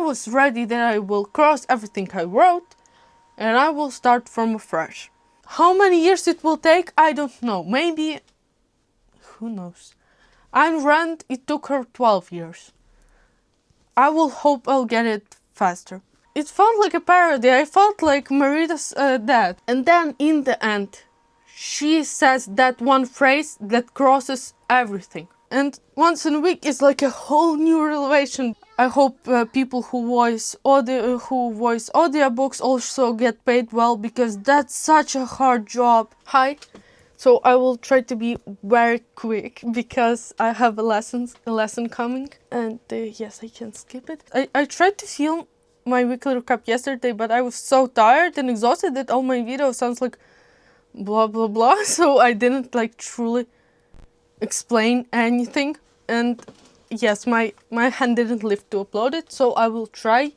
was ready, then I will cross everything I wrote and I will start from fresh. How many years it will take, I don't know. Maybe, who knows. Ayn Rand, it took her 12 years. I will hope I'll get it faster. It felt like a parody. I felt like Marita's dad. And then in the end, she says that one phrase that crosses everything. And once in a week is like a whole new revelation. I hope people who voice audiobooks also get paid well, because that's such a hard job. Hi. So I will try to be very quick because I have a lesson coming, and yes, I can skip it. I tried to film my weekly recap yesterday, but I was so tired and exhausted that all my video sounds like blah blah blah. So I didn't like truly explain anything, and yes, my hand didn't lift to upload it, so I will try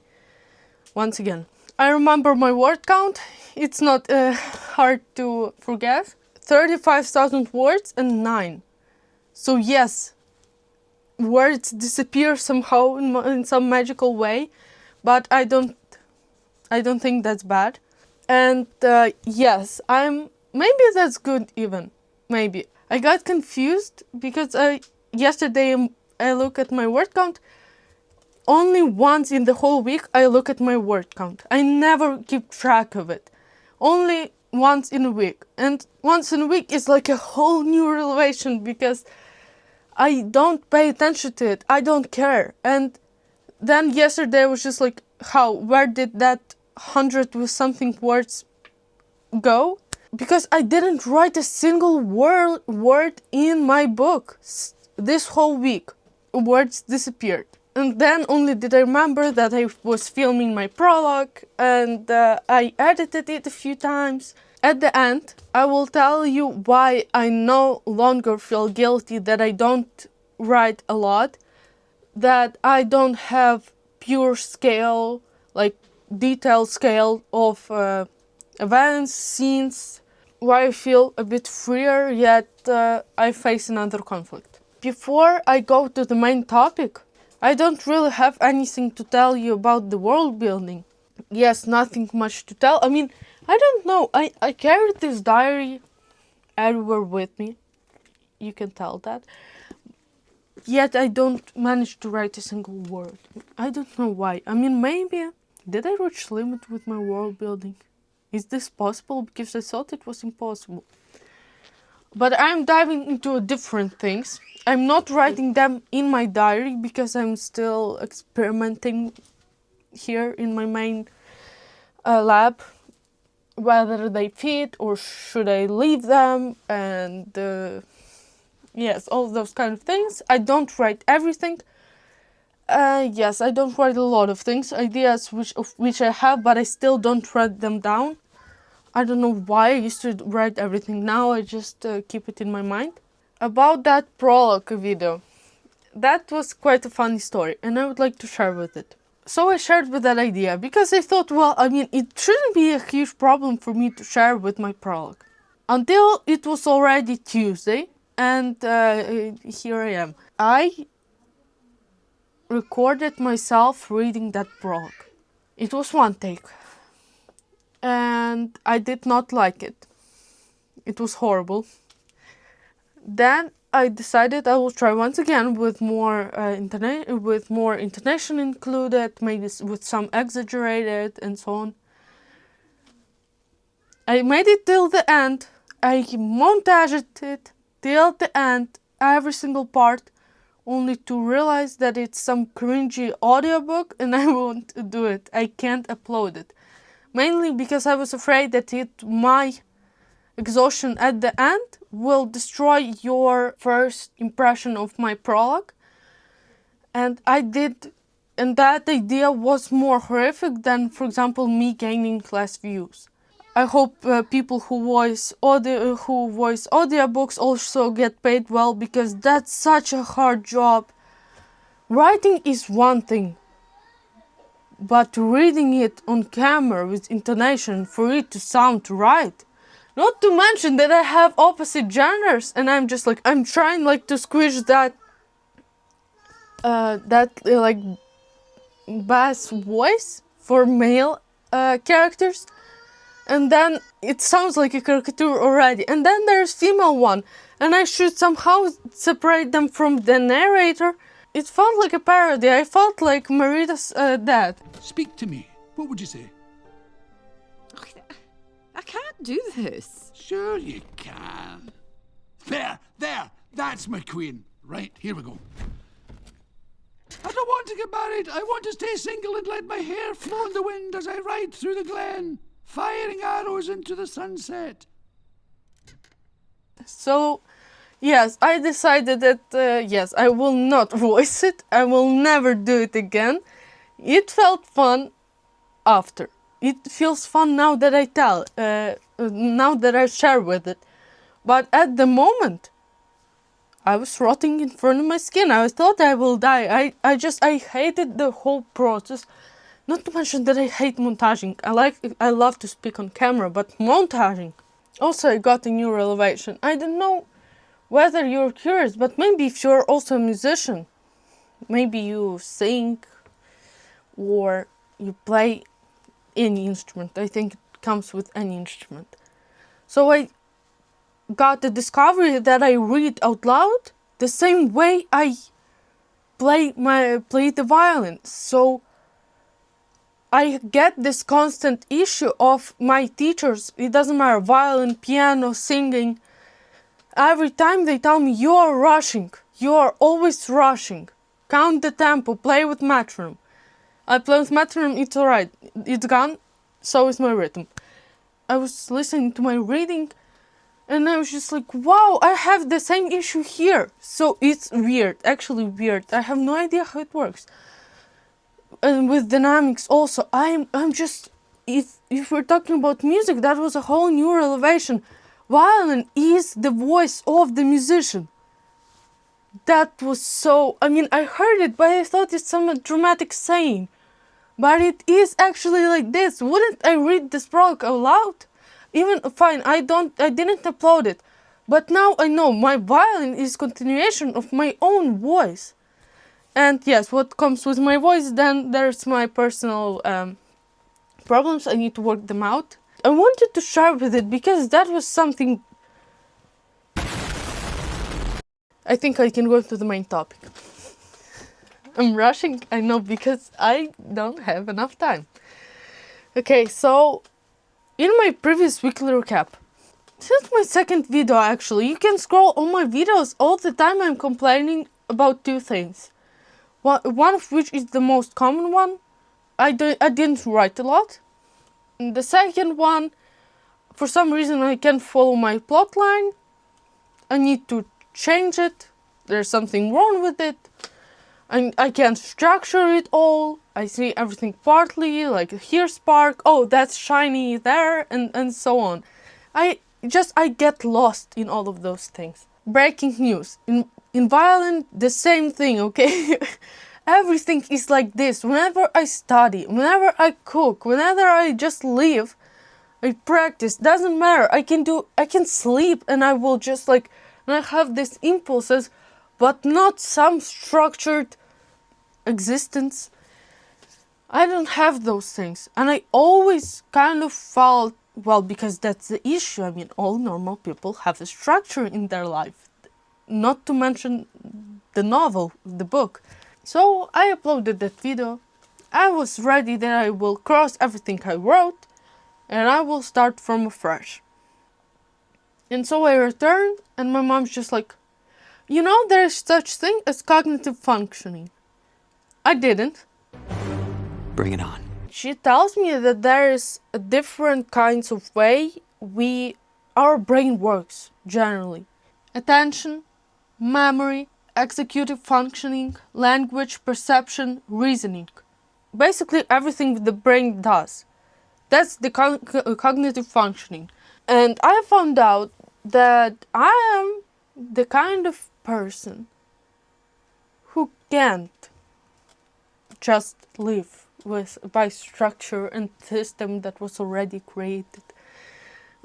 once again. I remember my word count. It's not hard to forget. 35,000 words and 9. So yes, words disappear somehow in some magical way, but I don't think that's bad. And yes, maybe that's good even. Maybe. I got confused because yesterday I look at my word count. Only once in the whole week I look at my word count. I never keep track of it. Only once in a week. And once in a week is like a whole new revelation because I don't pay attention to it. I don't care. And then yesterday I was just like, where did that 100 with something words go? Because I didn't write a single word in my book this whole week. Words disappeared. And then only did I remember that I was filming my prologue, and I edited it a few times. At the end, I will tell you why I no longer feel guilty that I don't write a lot, that I don't have pure scale, like detailed scale of events, scenes, why I feel a bit freer, yet I face another conflict. Before I go to the main topic, I don't really have anything to tell you about the world building. Yes, nothing much to tell. I mean, I don't know. I carried this diary everywhere with me. You can tell that. Yet I don't manage to write a single word. I don't know why. I mean, maybe... Did I reach limit with my world building? Is this possible? Because I thought it was impossible. But I'm diving into different things. I'm not writing them in my diary because I'm still experimenting here in my main lab, whether they fit or should I leave them, and yes, all those kind of things. I don't write everything. Yes, I don't write a lot of things, ideas which I have, but I still don't write them down. I don't know why I used to write everything. Now I just keep it in my mind. About that prologue video, that was quite a funny story, and I would like to share with it. So I shared with that idea because I thought, well, I mean, it shouldn't be a huge problem for me to share with my prologue. Until it was already Tuesday, and here I am. I recorded myself reading that prologue. It was one take. And I did not like it. It was horrible. Then I decided I will try once again with more intonation included, maybe with some exaggerated and so on. I made it till the end. I montaged it till the end, every single part, only to realize that it's some cringy audiobook and I won't do it. I can't upload it. Mainly because I was afraid that my exhaustion at the end will destroy your first impression of my prologue. And that idea was more horrific than, for example, me gaining less views. I hope people who voice audiobooks also get paid well, because that's such a hard job. Writing is one thing. But reading it on camera with intonation for it to sound right. Not to mention that I have opposite genders, and I'm trying to squish that bass voice for male characters, and then it sounds like a caricature already. And then there's female one, and I should somehow separate them from the narrator. It felt like a parody. I felt like Marita's dad. Speak to me. What would you say? I can't do this. Sure you can. There, that's my queen. Right, here we go. I don't want to get married. I want to stay single and let my hair flow in the wind as I ride through the glen, firing arrows into the sunset. So, yes, I decided that, yes, I will not voice it. I will never do it again. It felt fun after. It feels fun now that I tell, now that I share with it. But at the moment, I was rotting in front of my skin. I thought I will die. I hated the whole process. Not to mention that I hate montaging. I love to speak on camera, but montaging. Also, I got a new revelation. I don't know whether you're curious, but maybe if you're also a musician, maybe you sing or you play any instrument. I think it comes with any instrument. So I got the discovery that I read out loud the same way I play the violin. So I get this constant issue of my teachers, it doesn't matter, violin, piano, singing, every time they tell me, you are rushing, you are always rushing, count the tempo, play with metronome. I play with metronome, it's alright, it's gone, so is my rhythm. I was listening to my reading and I was just like, wow, I have the same issue here. So it's weird, actually weird. I have no idea how it works. And with dynamics also, I'm just, if we're talking about music, that was a whole new revelation. Violin is the voice of the musician. That was so, I mean, I heard it, but I thought it's some dramatic saying. But it is actually like this. Wouldn't I read this prologue out loud? Even, fine, I didn't upload it. But now I know my violin is continuation of my own voice. And yes, what comes with my voice, then there's my personal problems. I need to work them out. I wanted to share with it because that was something. I think I can go to the main topic. I'm rushing, I know, because I don't have enough time. Okay, so in my previous weekly recap, since my second video actually, you can scroll on my videos all the time. I'm complaining about two things. One of which is the most common one. I didn't write a lot. And the second one, for some reason I can't follow my plot line. I need to change it. There's something wrong with it. I can't structure it all. I see everything partly, like here spark, oh that's shiny there, and so on. I get lost in all of those things. Breaking news. In violin, the same thing, okay? Everything is like this. Whenever I study, whenever I cook, whenever I just live, I practice. Doesn't matter. I can sleep and I will just and I have these impulses, but not some structured existence. I don't have those things. And I always kind of felt, well, because that's the issue. I mean, all normal people have a structure in their life. Not to mention the novel, the book. So I uploaded that video. I was ready that I will cross everything I wrote and I will start from afresh. And so I returned and my mom's just like, you know, there's such thing as cognitive functioning. I didn't. Bring it on. She tells me that there is a different kinds of way our brain works generally. Attention, memory, executive functioning, language, perception, reasoning. Basically everything the brain does. That's the cognitive functioning. And I found out that I am the kind of person who can't just live by structure and system that was already created.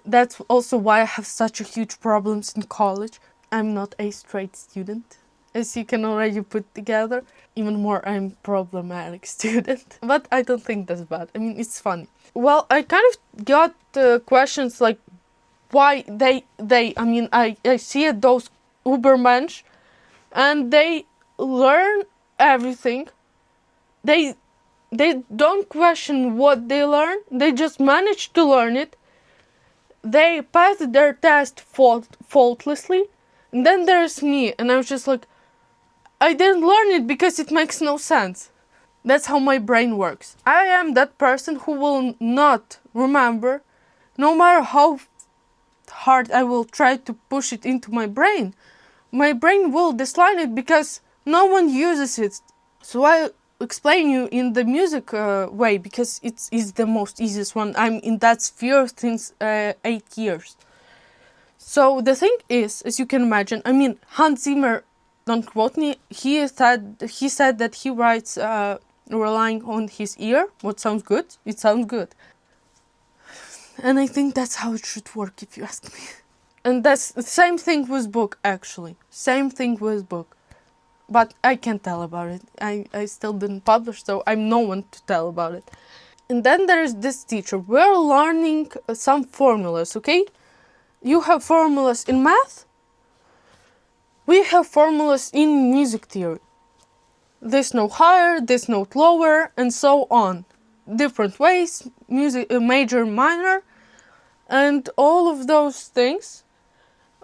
That's also why I have such a huge problems in college. I'm not a straight student. as you can already put together. Even more, I'm problematic student. But I don't think that's bad. I mean, it's funny. Well, I kind of got questions like why I see those Ubermensch and they learn everything. They don't question what they learn. They just manage to learn it. They pass their test faultlessly. And then there's me, and I was just like, I didn't learn it because it makes no sense. That's how my brain works. I am that person who will not remember, no matter how hard I will try to push it into my brain. My brain will decline it because no one uses it. So I explain you in the music way because it's the most easiest one. I'm in that sphere since 8 years. So the thing is, as you can imagine, I mean, Hans Zimmer, don't quote me, he said that he writes relying on his ear. What sounds good? It sounds good. And I think that's how it should work, if you ask me. And that's the same thing with book, actually. Same thing with book. But I can't tell about it. I still didn't publish, so I'm no one to tell about it. And then there's this teacher. We're learning some formulas, okay? You have formulas in math. We have formulas in music theory. This note higher, this note lower, and so on. Different ways, music, major, minor, and all of those things.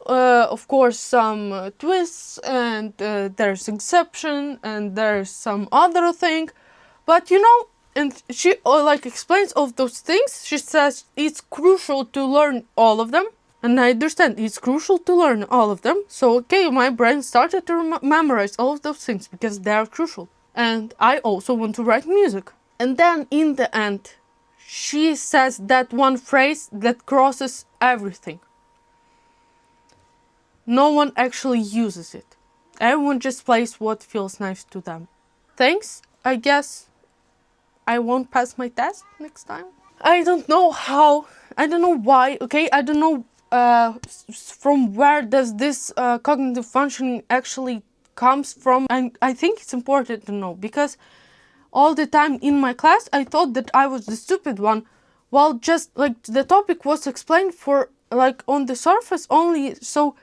Of course, some twists, and there's exception, and there's some other thing. But you know, and she explains all of those things. She says it's crucial to learn all of them. And I understand it's crucial to learn all of them. So, okay, my brain started to memorize all of those things because they are crucial. And I also want to write music. And then in the end, she says that one phrase that crosses everything. No one actually uses it. Everyone just plays what feels nice to them. Thanks, I guess I won't pass my test next time. I don't know how, I don't know why, okay? I don't know from where does this cognitive functioning actually comes from. And I think it's important to know because all the time in my class I thought that I was the stupid one, while just like the topic was explained for like on the surface only, so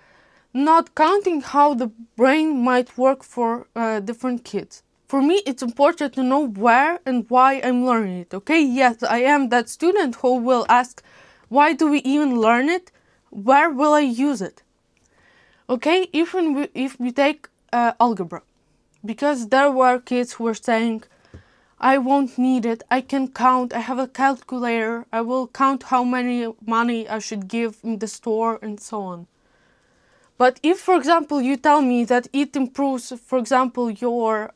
not counting how the brain might work for different kids. For me, it's important to know where and why I'm learning it, okay? Yes, I am that student who will ask, why do we even learn it? Where will I use it? Okay, even if we take algebra, because there were kids who were saying, I won't need it, I can count, I have a calculator, I will count how many money I should give in the store and so on. But if, for example, you tell me that it improves, for example, your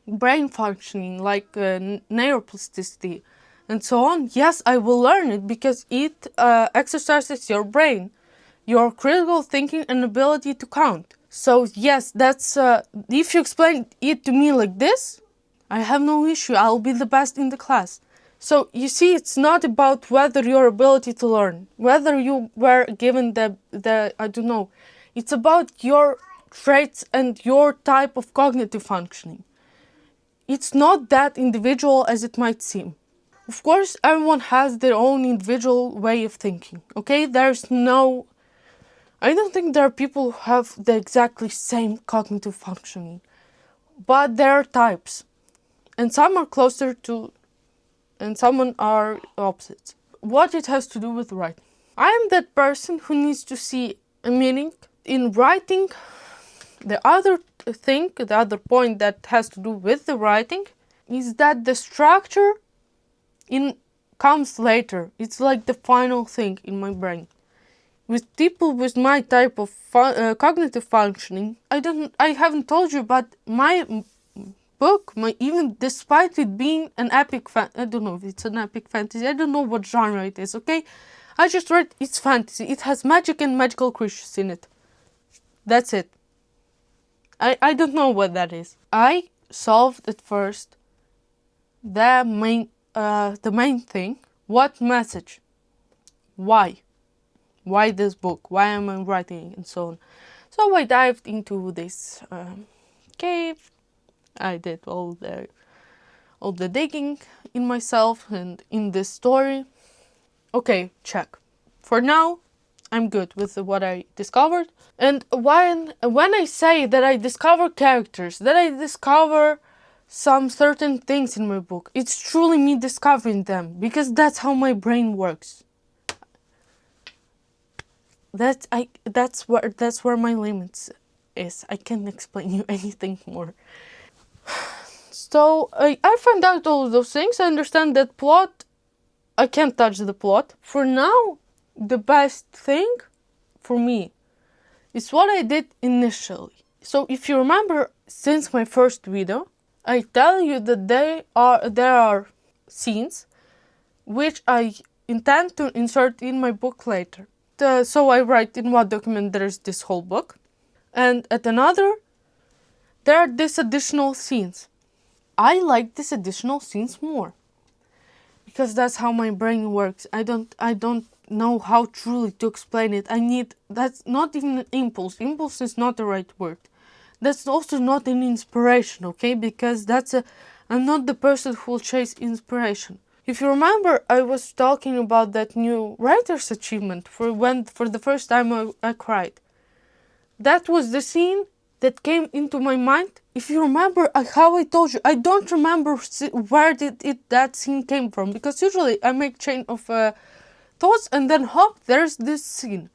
brain functioning, like neuroplasticity and so on, yes, I will learn it because it exercises your brain, your critical thinking and ability to count. So yes, that's if you explain it to me like this, I have no issue. I'll be the best in the class. So you see, it's not about whether your ability to learn, whether you were given the I don't know. It's about your traits and your type of cognitive functioning. It's not that individual as it might seem. Of course, everyone has their own individual way of thinking, okay? I don't think there are people who have the exactly same cognitive functioning, but there are types, and some are closer to, and some are opposites. What it has to do with writing. I am that person who needs to see a meaning in writing. The other point that has to do with the writing is that the structure comes later. It's like the final thing in my brain. With people with my type of cognitive functioning, I haven't told you, but my book, even despite it being an epic I don't know if it's an epic fantasy, I don't know what genre it is, okay? I just read it's fantasy. It has magic and magical creatures in it. That's it. I don't know what that is. I solved at first the main thing. What message? Why? Why this book? Why am I writing it? And so on. So I dived into this cave. I did all the digging in myself and in this story. Okay, check. For now, I'm good with what I discovered. And when I say that I discover characters, that I discover some certain things in my book, it's truly me discovering them, because that's how my brain works. That's where my limits is. I can't explain you anything more. So I find out all of those things. I understand that plot. I can't touch the plot. For now, the best thing for me is what I did initially. So if you remember, since my first video, I tell you that there are scenes which I intend to insert in my book later. So I write in one document there is this whole book, and at another there are these additional scenes. I like these additional scenes more, because that's how my brain works. I don't know how truly to explain it. That's not even an impulse. Impulse is not the right word. That's also not an inspiration, okay? Because I'm not the person who will chase inspiration. If you remember, I was talking about that new writer's achievement for the first time I cried. That was the scene that came into my mind. If you remember how I told you, I don't remember where that scene came from, because usually I make chain of thoughts and then hop, there's this scene.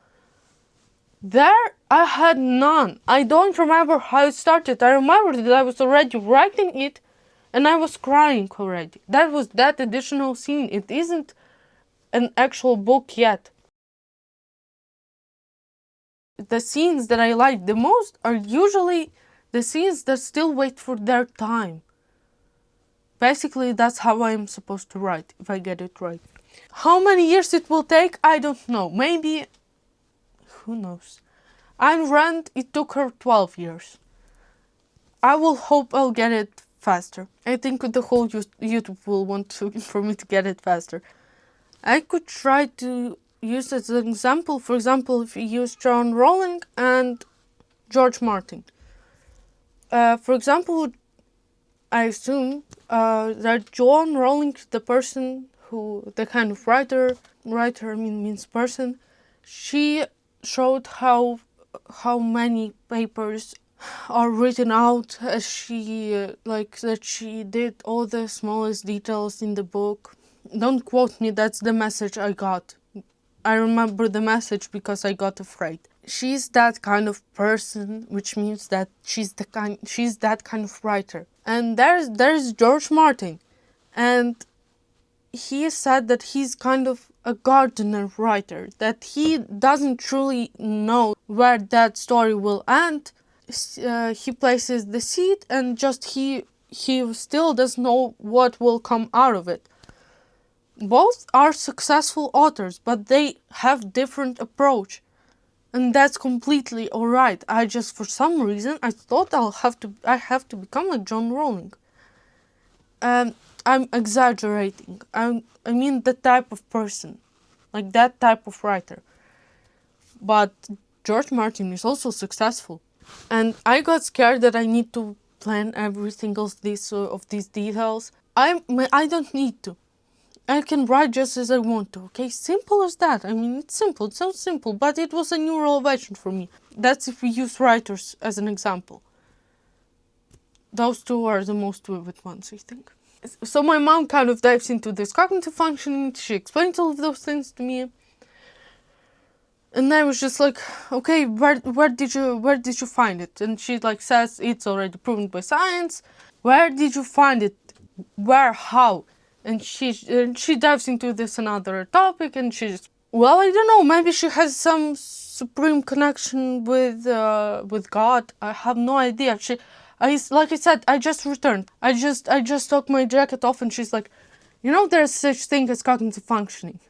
There I had none. I don't remember how it started. I remember that I was already writing it and I was crying already. That was that additional scene. It isn't an actual book yet. The scenes that I like the most are usually the scenes that still wait for their time. Basically, that's how I'm supposed to write, if I get it right. How many years it will take, I don't know. Maybe, who knows? Ayn Rand, it took her 12 years. I will hope I'll get it faster. I think the whole YouTube will want for me to get it faster. I could try to use as an example, for example, if you use John Rowling and George Martin. For example, I assume that John Rowling, the person the kind of writer means person, she showed how many papers are written out as that she did all the smallest details in the book. Don't quote me, that's the message I got. I remember the message because I got afraid. She's that kind of person, which means that she's that kind of writer. And there's George Martin, and he said that he's kind of a gardener writer, that he doesn't truly know where that story will end. He places the seed and just he still doesn't know what will come out of it. Both are successful authors, but they have different approach. And that's completely alright. I just, for some reason, I thought I have to become like John Rowling. I'm exaggerating. I mean the type of person, like that type of writer. But George Martin is also successful. And I got scared that I need to plan every single of these details. I don't need to. I can write just as I want to, okay? Simple as that. I mean, it's simple. It sounds simple, but it was a new revelation for me. That's if we use writers as an example. Those two are the most vivid ones, I think. So my mom kind of dives into this cognitive functioning. She explains all of those things to me. And I was just like, okay, where did you find it? And she says it's already proven by science. Where did you find it? Where? How? And she dives into this another topic, and she's, well, I don't know, maybe she has some supreme connection with God. I have no idea. Like I said, I just returned. I just took my jacket off, and she's like, there's such thing as cognitive functioning.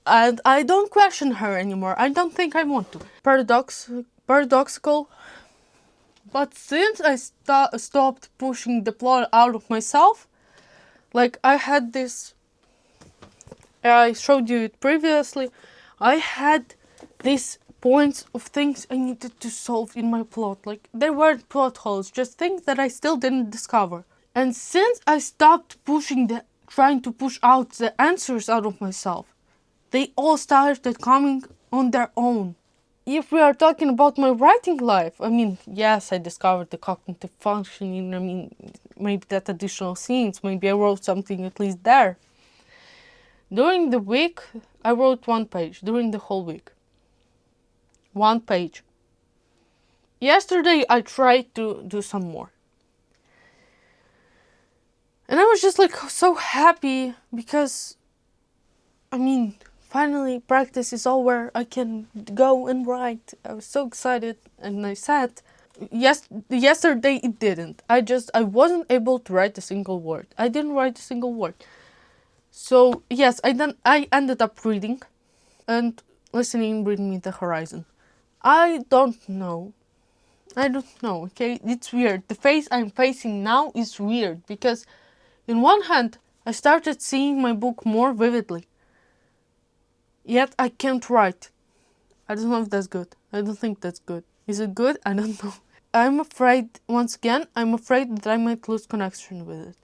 And I don't question her anymore. I don't think I want to. Paradoxical. But since I stopped pushing the plot out of myself, I had this, I showed you it previously, I had this points of things I needed to solve in my plot. Like, they weren't plot holes, just things that I still didn't discover. And since I stopped trying to push out the answers out of myself, they all started coming on their own. If we are talking about my writing life, I mean, yes, I discovered the cognitive functioning. I mean, maybe that additional scenes, maybe I wrote something at least there. During the week, I wrote 1 page, during the whole week. 1 page. Yesterday, I tried to do some more. And I was just like so happy because, I mean, finally practice is over. I can go and write. I was so excited, and I said, yesterday it didn't. I wasn't able to write a single word. I didn't write a single word. So yes, I ended up reading and listening, Bring Me the Horizon. I don't know, okay? It's weird. The face I'm facing now is weird because in one hand, I started seeing my book more vividly. Yet I can't write. I don't know if that's good. I don't think that's good. Is it good? I don't know. I'm afraid that I might lose connection with it.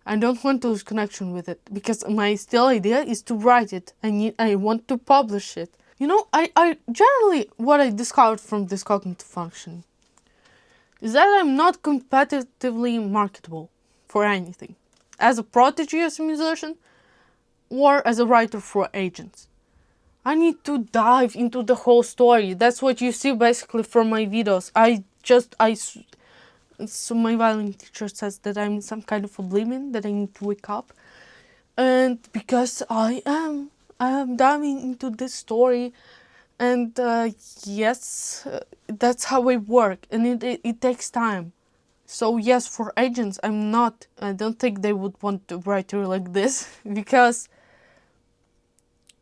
I don't want to lose connection with it because my still idea is to write it. I want to publish it. You know, I generally, what I discovered from this cognitive function is that I'm not competitively marketable for anything. As a prodigy, as a musician, or as a writer for agents. I need to dive into the whole story. That's what you see basically from my videos. So my violin teacher says that I'm in some kind of oblivion, that I need to wake up. And because I am diving into this story. And yes, that's how I work. And it takes time. So yes, for agents, I don't think they would want a writer like this because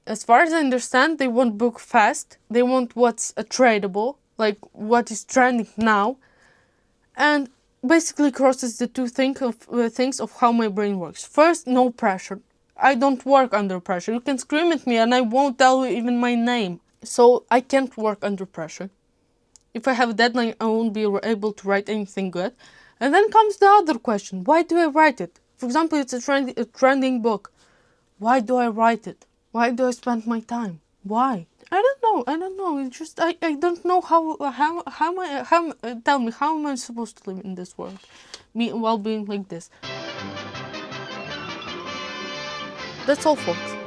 as far as I understand, they want book fast. They want what's tradable, like what is trending now, and basically crosses the two things of how my brain works. First, no pressure. I don't work under pressure. You can scream at me and I won't tell you even my name. So I can't work under pressure. If I have a deadline, I won't be able to write anything good. And then comes the other question. Why do I write it? For example, it's a trending book. Why do I write it? Why do I spend my time? Why? I don't know. It's just I don't know tell me, how am I supposed to live in this world, while being like this? That's all, folks.